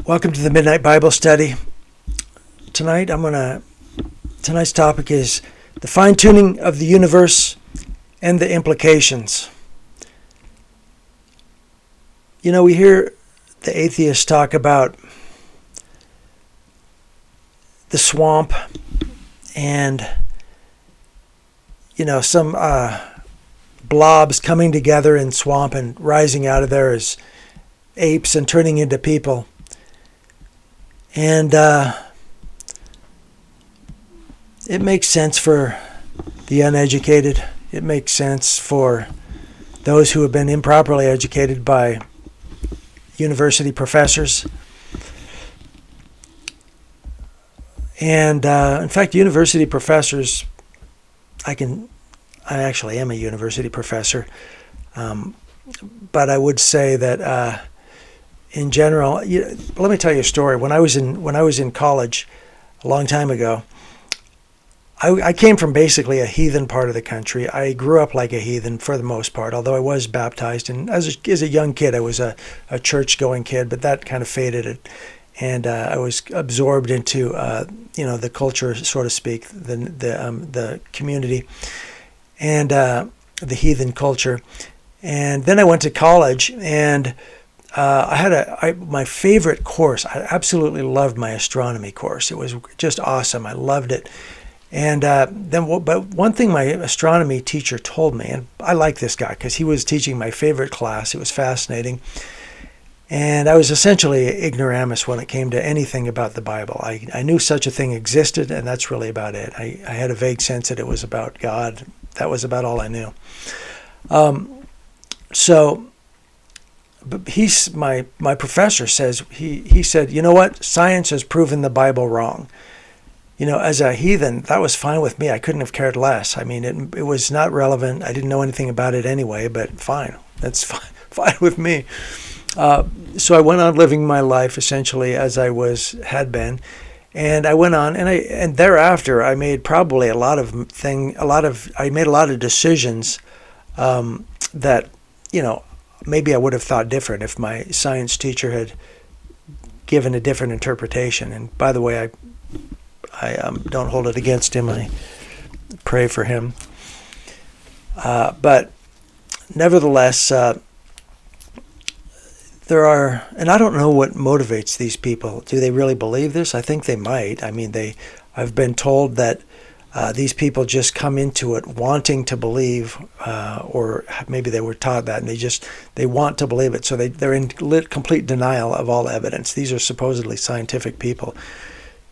Welcome to the Midnight Bible Study. Tonight's topic is the fine-tuning of the universe and the implications. You know, we hear the atheists talk about the swamp and, some blobs coming together in swamp and rising out of there as apes and turning into people. And it makes sense for the uneducated. It makes sense for those who have been improperly educated by university professors. And in fact, university professors, I actually am a university professor, but I would say that in general, let me tell you a story. When I was in college a long time ago, I came from basically a heathen part of the country. I grew up like a heathen for the most part, although I was baptized. And as a young kid, I was a church-going kid, but that kind of faded. And I was absorbed into the culture, so to speak, the community, and the heathen culture. And then I went to college, and I had my favorite course. I absolutely loved my astronomy course. It was just awesome. I loved it. And but one thing my astronomy teacher told me, and I like this guy because he was teaching my favorite class. It was fascinating. And I was essentially ignoramus when it came to anything about the Bible. I knew such a thing existed, and that's really about it. I had a vague sense that it was about God. That was about all I knew. But my professor says, he said, you know what? Science has proven the Bible wrong. As a heathen, that was fine with me. I couldn't have cared less. I mean, it was not relevant. I didn't know anything about it anyway, but fine. That's fine with me. So I went on living my life essentially as I had been. And I went on, and thereafter I made probably I made a lot of decisions that, maybe I would have thought different if my science teacher had given a different interpretation. And by the way, I don't hold it against him. I pray for him. But nevertheless, there are, and I don't know what motivates these people. Do they really believe this? I think they might. I mean, I've been told that these people just come into it wanting to believe, or maybe they were taught that, and they want to believe it. So they're in complete denial of all evidence. These are supposedly scientific people.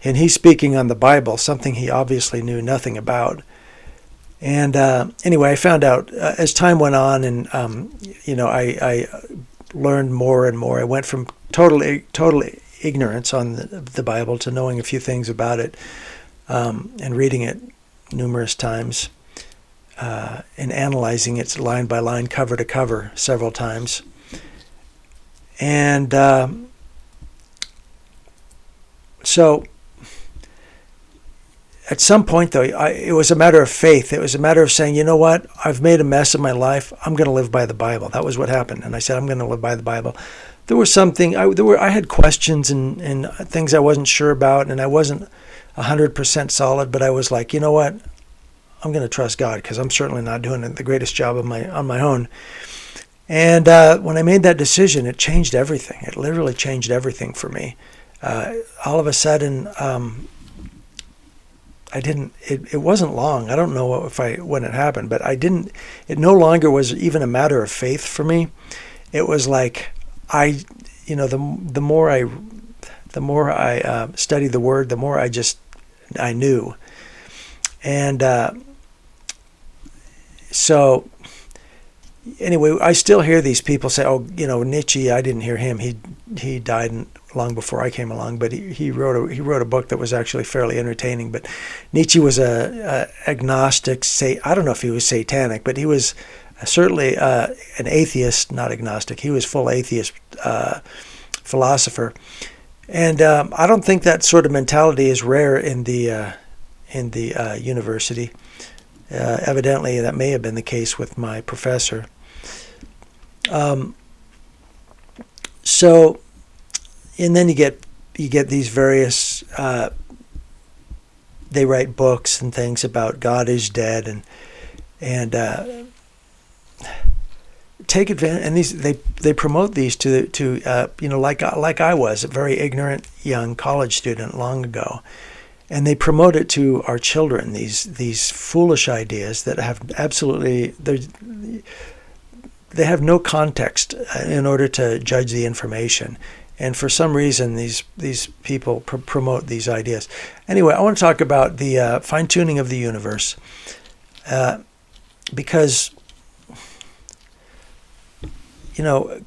And he's speaking on the Bible, something he obviously knew nothing about. And anyway, I found out as time went on, and I learned more and more. I went from total ignorance on the Bible to knowing a few things about it, and reading it numerous times, and analyzing it line by line, cover to cover, several times. And so at some point, though, it was a matter of faith. It was a matter of saying, you know what? I've made a mess of my life. I'm going to live by the Bible. That was what happened. And I said, I'm going to live by the Bible. There was something, I had questions and things I wasn't sure about, and I wasn't 100% solid, but I was like, you know what? I'm going to trust God because I'm certainly not doing the greatest job on my own. And when I made that decision, it changed everything. It literally changed everything for me. All of a sudden, it wasn't long. I don't know when it happened, but it no longer was even a matter of faith for me. It was like the more I studied the Word, the more I knew. And so anyway, I still hear these people say, oh, Nietzsche, I didn't hear him. He died long before I came along, but he wrote a book that was actually fairly entertaining. But Nietzsche was a agnostic. I don't know if he was satanic, but he was certainly an atheist, not agnostic. He was full atheist philosopher, and I don't think that sort of mentality is rare in the university. Evidently, that may have been the case with my professor. So, and then you get these various. They write books and things about God is dead, and take advantage. And they promote these to like I was a very ignorant young college student long ago, and they promote it to our children. These foolish ideas that have absolutely they have no context in order to judge the information. And for some reason, these people promote these ideas. Anyway, I want to talk about the fine-tuning of the universe, because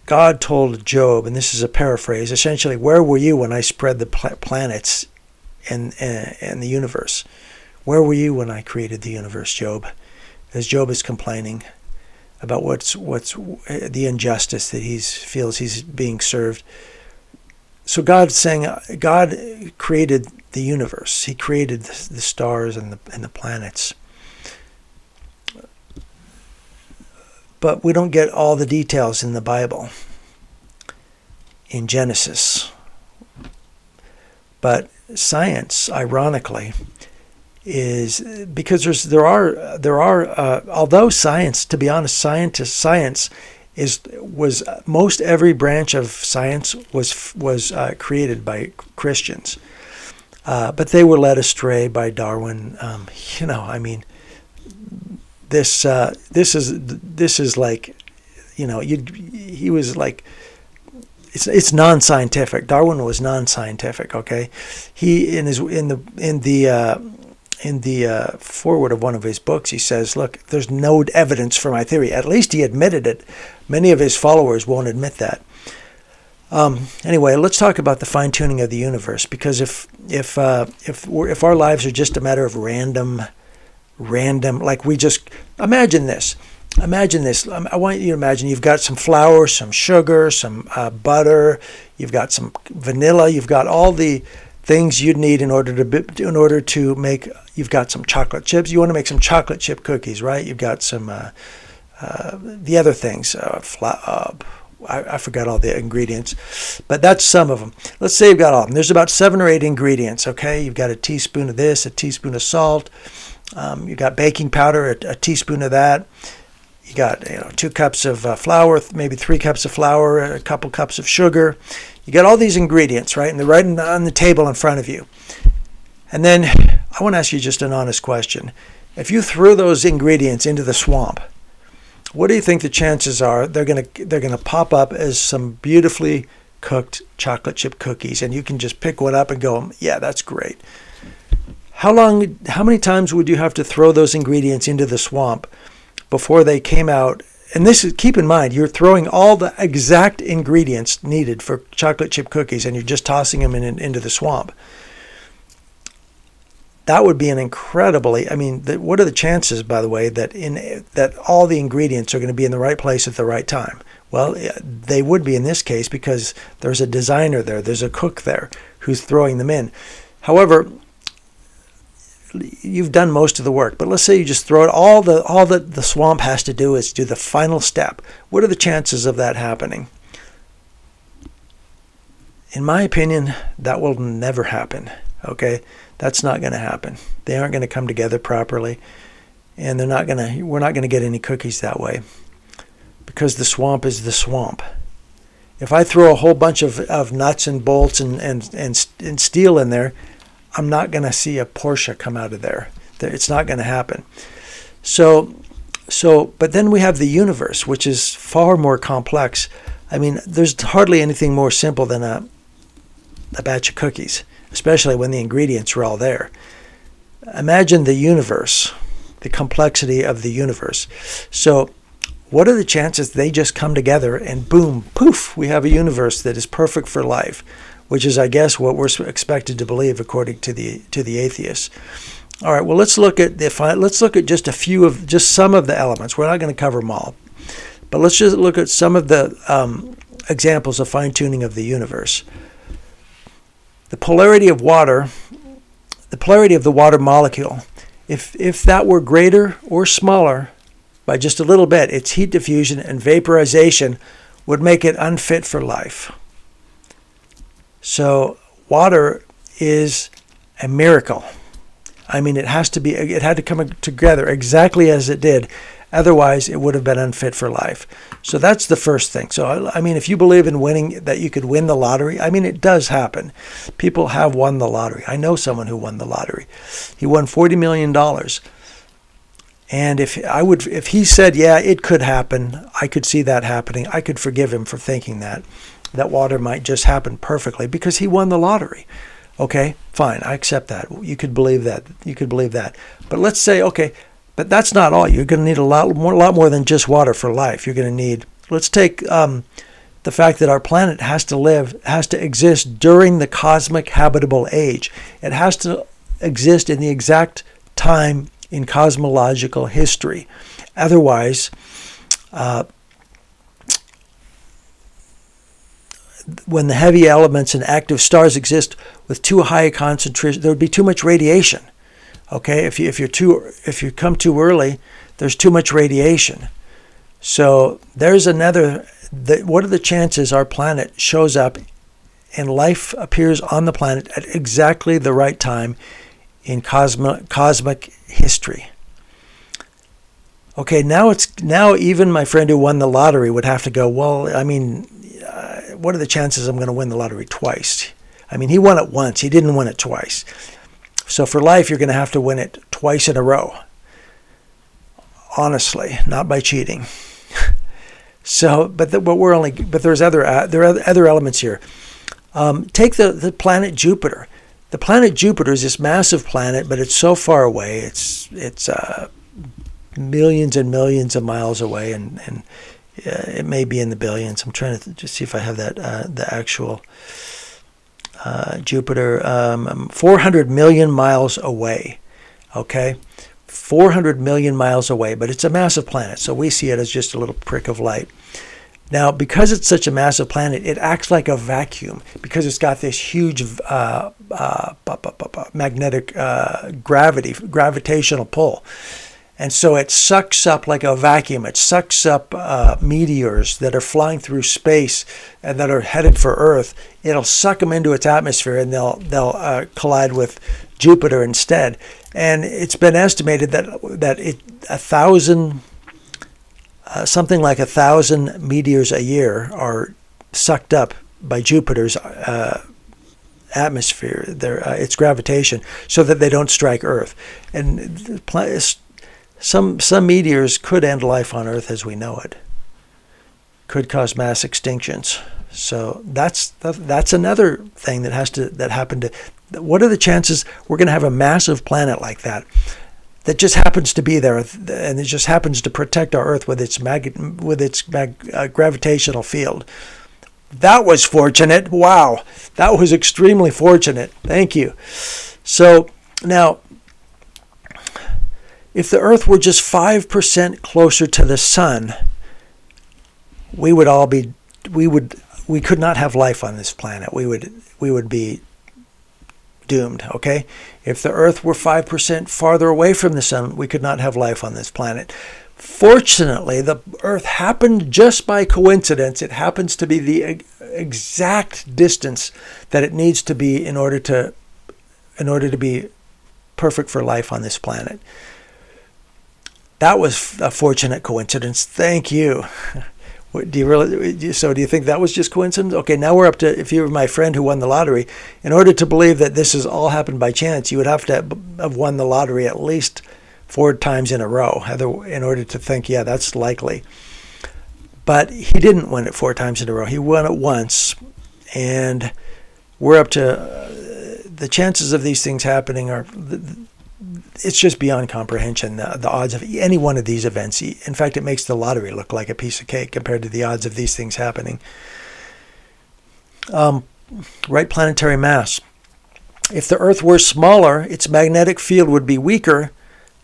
God told Job, and this is a paraphrase, essentially, where were you when I spread the planets and the universe? Where were you when I created the universe, Job? As Job is complaining about what's the injustice that he feels he's being served. So God's saying, God created the universe. He created the stars and the planets. But we don't get all the details in the Bible, in Genesis. But science, ironically, is because there are although science, to be honest, science was most every branch of science was created by Christians, but they were led astray by Darwin. This is like, he was like, it's non-scientific. Darwin was non-scientific. Okay, he in the foreword of one of his books, he says, look, there's no evidence for my theory. At least he admitted it. Many of his followers won't admit that. Anyway, let's talk about the fine-tuning of the universe, because if our lives are just a matter of random, like we just imagine this. I want you to imagine you've got some flour, some sugar, some butter, you've got some vanilla, you've got all the things you'd need in order to make. You've got some chocolate chips. You want to make some chocolate chip cookies, right? You've got some the other things. I forgot all the ingredients, but that's some of them. Let's say you've got all of them. There's about 7 or 8 ingredients. Okay, you've got a teaspoon of this, a teaspoon of salt. You've got baking powder, a teaspoon of that. You got 2 cups of flour, maybe 3 cups of flour, a couple cups of sugar. You got all these ingredients, right? And they're right on the table in front of you. And then I want to ask you just an honest question. If you threw those ingredients into the swamp, what do you think the chances are they're gonna pop up as some beautifully cooked chocolate chip cookies, and you can just pick one up and go, yeah, that's great. How many times would you have to throw those ingredients into the swamp before they came out? And keep in mind, you're throwing all the exact ingredients needed for chocolate chip cookies, and you're just tossing them into the swamp. That would be an incredibly, what are the chances, by the way, that all the ingredients are going to be in the right place at the right time? Well, they would be in this case because there's a designer there, there's a cook there who's throwing them in. However, you've done most of the work, but let's say you just throw it. All that the swamp has to do is do the final step. What are the chances of that happening? In my opinion, that will never happen. Okay, that's not going to happen. They aren't going to come together properly, and we're not going to get any cookies that way, because the swamp is the swamp. If I throw a whole bunch of nuts and bolts and steel in there, I'm not going to see a Porsche come out of there. It's not going to happen. So, but then we have the universe, which is far more complex. There's hardly anything more simple than a batch of cookies, especially when the ingredients are all there. Imagine the universe, the complexity of the universe. So, what are the chances they just come together and boom, poof, we have a universe that is perfect for life? Which is, I guess, what we're expected to believe according to the atheists. All right. Well, let's look at just some of the elements. We're not going to cover them all, but let's just look at some of the examples of fine-tuning of the universe. The polarity of the water molecule. If that were greater or smaller by just a little bit, its heat diffusion and vaporization would make it unfit for life. So water is a miracle. I mean, it had to come together exactly as it did. Otherwise, it would have been unfit for life. So that's the first thing. So, I mean, if you believe in winning, that you could win the lottery, I mean, it does happen. People have won the lottery. I know someone who won the lottery. He won $40 million. And if he said, yeah, it could happen, I could see that happening. I could forgive him for thinking that water might just happen perfectly because he won the lottery. Okay, fine, I accept that. You could believe that. But let's say, okay, but that's not all. You're going to need a lot more than just water for life. You're going to need, let's take the fact that our planet has to exist during the cosmic habitable age. It has to exist in the exact time in cosmological history. Otherwise, when the heavy elements and active stars exist with too high a concentration, there would be too much radiation. Okay, if you come too early, there's too much radiation. So there's another. What are the chances our planet shows up and life appears on the planet at exactly the right time in cosmic history? Okay, now even my friend who won the lottery would have to go, well, I mean, what are the chances I'm going to win the lottery twice? I mean, he won it once. He didn't win it twice. So for life, you're going to have to win it twice in a row. Honestly, not by cheating. So, but there's there are other elements here. Take the planet Jupiter. The planet Jupiter is this massive planet, but it's so far away. It's millions and millions of miles away, and it may be in the billions. I'm trying to just see if I have that the actual Jupiter. 400 million miles away. Okay, 400 million miles away, but it's a massive planet, so we see it as just a little prick of light. Now, because it's such a massive planet, it acts like a vacuum because it's got this huge magnetic gravitational pull. And so it sucks up like a vacuum. It sucks up meteors that are flying through space and that are headed for Earth. It'll suck them into its atmosphere, and they'll collide with Jupiter instead. And it's been estimated that something like 1,000 meteors a year are sucked up by Jupiter's atmosphere, its gravitation, so that they don't strike Earth. And some meteors could end life on Earth as we know it. Could cause mass extinctions. So that's another thing that happened to. What are the chances we're going to have a massive planet like that just happens to be there, and it just happens to protect our Earth with its gravitational field? That was fortunate. Wow, that was extremely fortunate. Thank you. So now, if the Earth were just 5% closer to the sun, we could not have life on this planet. We would be doomed, okay? If the Earth were 5% farther away from the sun, we could not have life on this planet. Fortunately, the Earth happened just by coincidence. It happens to be the exact distance that it needs to be in order to be perfect for life on this planet. That was a fortunate coincidence. Thank you. Do you think that was just coincidence? Okay, now we're up to, if you were my friend who won the lottery, in order to believe that this has all happened by chance, you would have to have won the lottery at least 4 times in a row in order to think, yeah, that's likely. But he didn't win it 4 times in a row. He won it once, and we're up to the chances of these things happening are, it's just beyond comprehension, the odds of any one of these events. In fact, it makes the lottery look like a piece of cake compared to the odds of these things happening. Right planetary mass. If the Earth were smaller, its magnetic field would be weaker,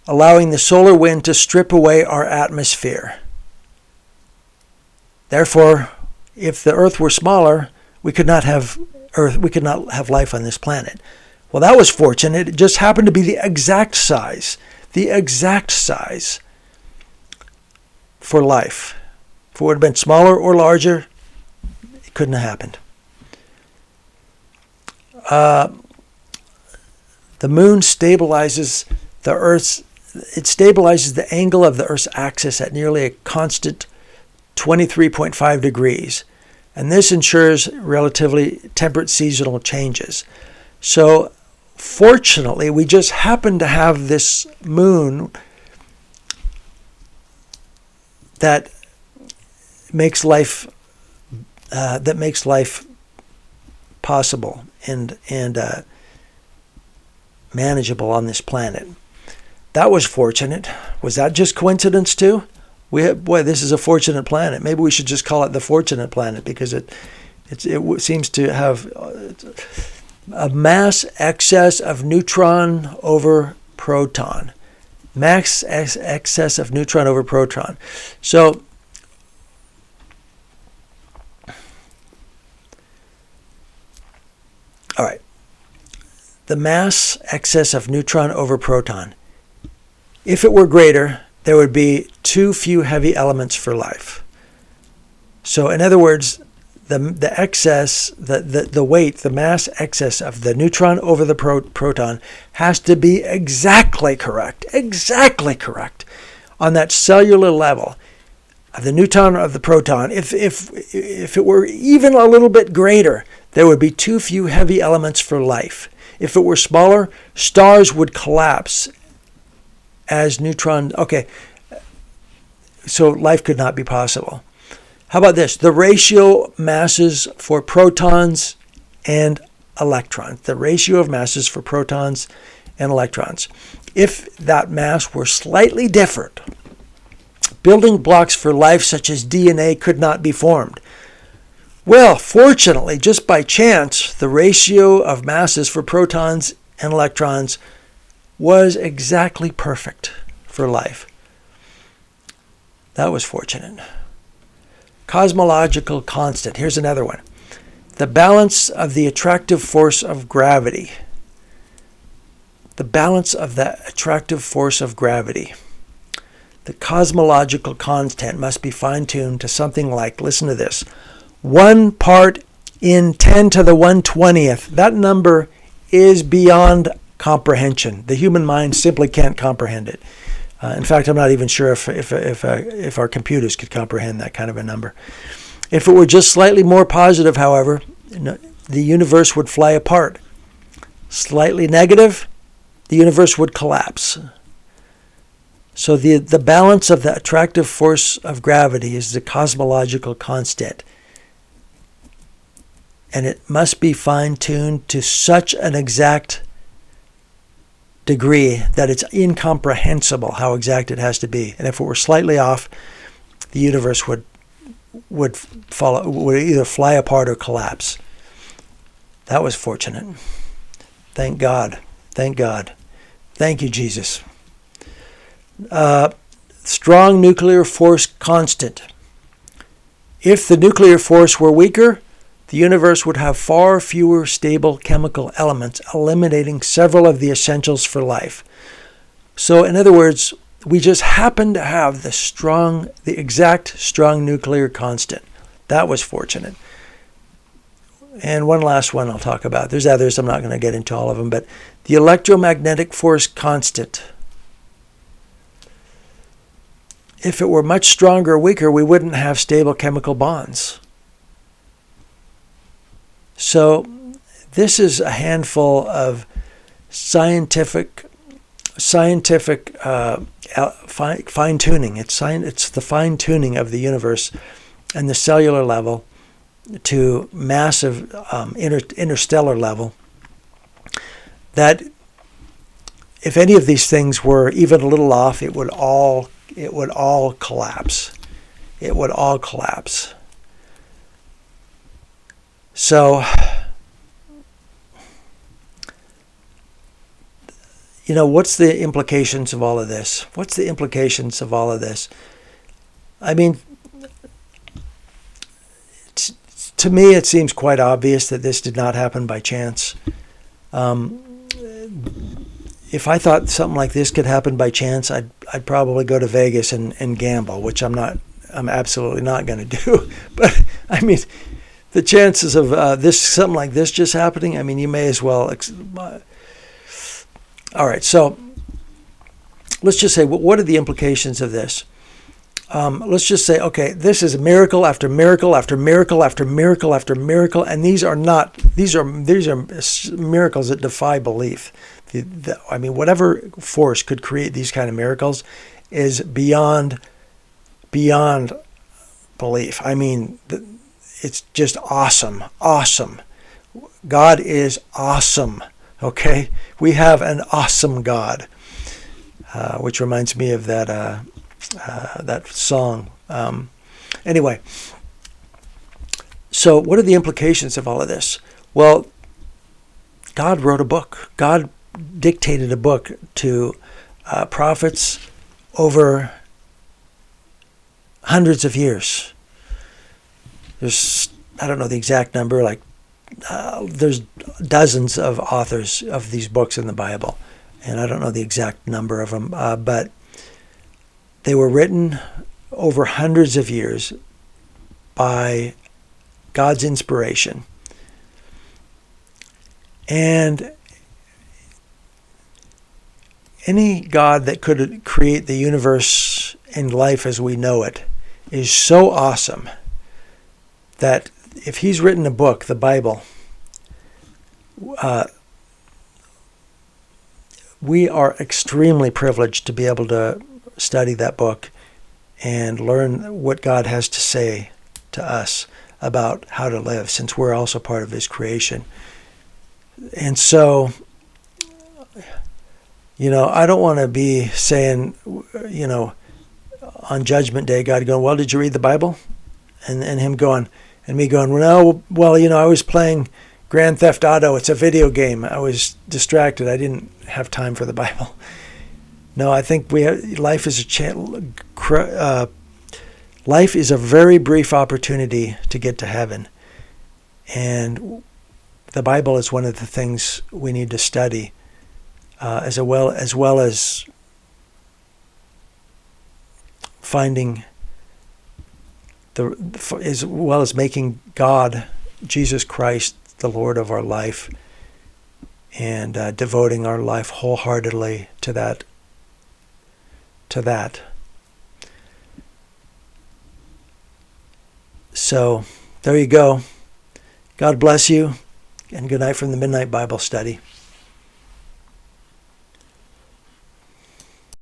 allowing the solar wind to strip away our atmosphere. Therefore, if the Earth were smaller, we could not have life on this planet. Well, that was fortunate. It just happened to be the exact size for life. If it would have been smaller or larger, it couldn't have happened. the moon stabilizes the Earth's, it stabilizes the angle of the Earth's axis at nearly a constant 23.5 degrees. And this ensures relatively temperate seasonal changes. So fortunately, we just happen to have this moon that makes life possible and manageable on this planet. That was fortunate. Was that just coincidence too? Boy, this is a fortunate planet. Maybe we should just call it the fortunate planet, because it seems to have a mass excess of neutron over proton. Mass excess of neutron over proton. So all right. The mass excess of neutron over proton. If it were greater, there would be too few heavy elements for life. So in other words, the excess, the weight, the mass excess of the neutron over the proton has to be exactly correct on that cellular level of the neutron of the proton. If it were even a little bit greater, there would be too few heavy elements for life. If it were smaller, stars would collapse as neutron. Okay, so life could not be possible. How about this? The ratio masses for protons and electrons. The ratio of masses for protons and electrons. If that mass were slightly different, building blocks for life such as DNA could not be formed. Well, fortunately, just by chance, the ratio of masses for protons and electrons was exactly perfect for life. That was fortunate. Cosmological constant. Here's another one. The balance of the attractive force of gravity. The balance of the attractive force of gravity. The cosmological constant must be fine-tuned to something like, listen to this, 1 part in 10 to the 1/20th. That number is beyond comprehension. The human mind simply can't comprehend it. In fact, I'm not even sure if our computers could comprehend that kind of a number. If it were just slightly more positive, however, the universe would fly apart. Slightly negative, the universe would collapse. So the balance of the attractive force of gravity is the cosmological constant. And it must be fine-tuned to such an exact degree that it's incomprehensible how exact it has to be. And if it were slightly off, the universe would either fly apart or collapse. That was fortunate. Thank God. Thank God. Thank you, Jesus. Strong nuclear force constant. If the nuclear force were weaker, the universe would have far fewer stable chemical elements, eliminating several of the essentials for life. So, in other words, we just happen to have the exact strong nuclear constant. That was fortunate. And one last one I'll talk about. There's others, I'm not going to get into all of them, but the electromagnetic force constant. If it were much stronger or weaker, we wouldn't have stable chemical bonds. So this is a handful of scientific fine-tuning. It's the fine-tuning of the universe and the cellular level to massive interstellar level, that if any of these things were even a little off, it would all collapse. It would all collapse. So, what's the implications of all of this? What's the implications of all of this? I mean, to me, it seems quite obvious that this did not happen by chance. If I thought something like this could happen by chance, I'd probably go to Vegas and gamble, which I'm absolutely not going to do. But I mean, the chances of this something like this just happening, I mean, you may as well. All right, so let's just say, what are the implications of this? Let's just say, okay, this is miracle after miracle after miracle after miracle after miracle, and these are miracles that defy belief. I mean, whatever force could create these kind of miracles is beyond belief. I mean, it's just awesome. God is awesome. Okay, we have an awesome God, which reminds me of that song. Anyway, so what are the implications of all of this? Well, God wrote a book. God dictated a book to prophets over hundreds of years. There's, I don't know the exact number, like there's dozens of authors of these books in the Bible, and I don't know the exact number of them, but they were written over hundreds of years by God's inspiration. And any God that could create the universe and life as we know it is so awesome that if he's written a book, the Bible, we are extremely privileged to be able to study that book and learn what God has to say to us about how to live, since we're also part of his creation. And so, I don't want to be saying, on Judgment Day, God going, well, did you read the Bible? And him going, and me going, well, I was playing Grand Theft Auto. It's a video game. I was distracted. I didn't have time for the Bible. No, I think life is life is a very brief opportunity to get to heaven. And the Bible is one of the things we need to study, as well as finding as well as making God, Jesus Christ, the Lord of our life, and devoting our life wholeheartedly to that. So there you go. God bless you, and good night from the Midnight Bible Study.